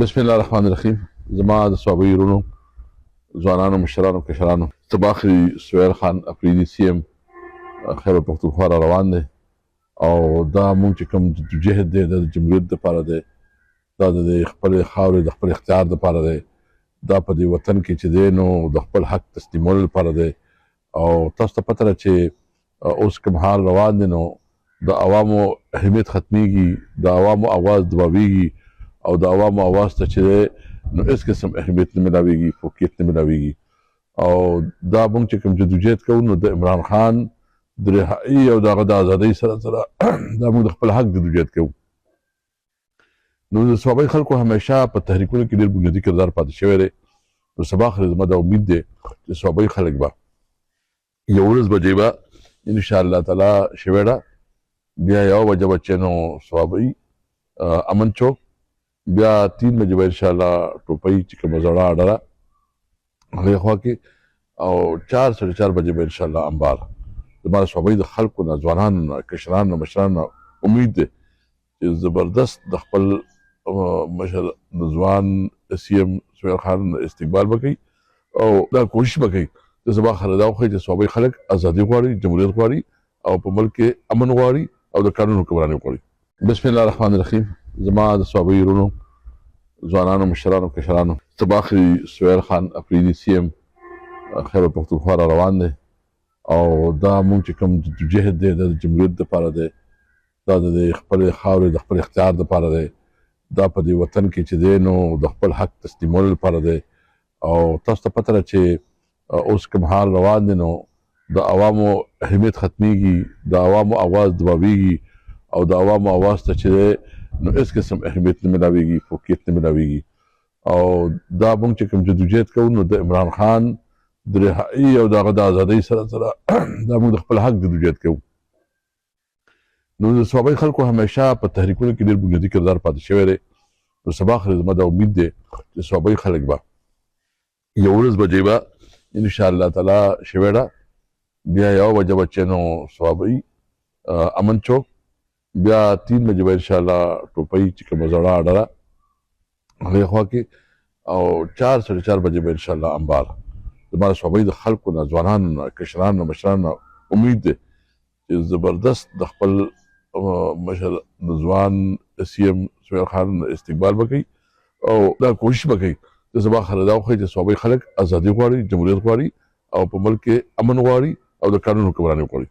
بسم الله الرحمن الرحیم. زما د صوابۍ ورونو، ځوانانو، مشرانو، کشرانو، تباخري سهیل خان افریدي سی ام خیبر پښتونخوا را روان دی او دا مونږ چې کوم جهد دی د جمهوریت دپاره دی، دا د خپلې خاورې د خپل اختیار دپاره دی، دا په دې وطن کې چې دی نو د خپل حق تسلیمولو لپاره دی. او تاسو ته پته ده چې اوس کوم حال روان دی نو د عوامو اهمیت ختمیږي، د عوامو اواز دباویږي او د عوامو اواز ته چې دی نو هېڅ قسم اهمیت نه ملاویږي، فوقیت نه ملاویږي. او دا مونږ چې کوم جدوجہد کوو نو د عمران خان د رهایي او د هغه د ازادۍ سره دا مونږ د خپل حق جدوجہد کوو. نو د صوابۍ خلکو همیشه په تحریکونو کې ډېر بنیادي کردار پاتې شوی دی. نو سبا خیر زما دا امید دی چې صوابۍ خلک به یو ورځ بجې به انشاءالله تعالی شویډه بیا یو بجه به چې نو صوابۍ امن چوک، بیا 3 بجې به انشاءالله ټوپۍ چې کومه زړه اډره هغې خوا کې، او 4 ساړه 4 بجې به انشاءالله انبار. زما د صوابۍ د خلکو نه، ځوانانو نه، کشرانو نه، مشرانو نه امید دی چې زبردست د خپل مشر د ځوان سی ام سهیل خان استقبال به کوي او دا کوشش به کوي چې سبا خیر دا وښیي چې صوابۍ خلک ازادي غواړي، جمهوریت غواړي او په ملک کې امن غواړي او د قانون حکمراني غواړي. بسم الله الرحمن الرحیم. زما د صوابۍ ورونو، ځوانانو، مشرانو، کشرانو، تباخري سهیل خان افریدي سی ام خیبر پښتونخوا را روان دی او دا مونږ چې کوم جهد دی د جمهوریت دپاره دی، دا د خپلې خاورې د خپل اختیار دپاره دی، دا په دې وطن کې چې دی نو د خپل حق تسلیمولو لپاره دی. او تاسو ته پته ده چې اوس کوم حال روان دی نو د عوامو اهمیت ختمیږي، د عوامو اواز دباویږي او د عوامو اواز ته چې دی نو هېڅ قسم اهمیت نه ملاویږي، فوقیت نه ملاویږي. او دا مونږ چې کوم جدوجہد کوو نو د عمران خان د رهایي او د هغه د ازادۍ سره دا مونږ د خپل حق جدوجہد کوو. نو د صوابۍ خلکو همیشه په تحریکونو کې ډېر بنیادي کردار پاتې شوی دی. نو سبا خیر زما دا امید دی چې صوابۍ خلک به یو ورځ بجې به انشاءالله تعالی شویډه بیا یو بجه به چې نو صوابۍ امن چوک، بیا 3 بجې به انشاءالله ټوپۍ چې کومه زړه اډره هغې خوا کې، او 4 ساړه 4 بجې به انشاءالله انبار. زما د صوابۍ د خلکو نه، ځوانانو نه، کشرانو نه، مشرانو نه امید دی چې زبردست د خپل مشر د ځوان سی ام سهیل خان استقبال به کوي او دا کوشش به کوي چې سبا خیر دا وښیي چې صوابۍ خلک ازادي غواړي، جمهوریت غواړي او په ملک کې امن غواړي او د قانون حکمراني غواړي.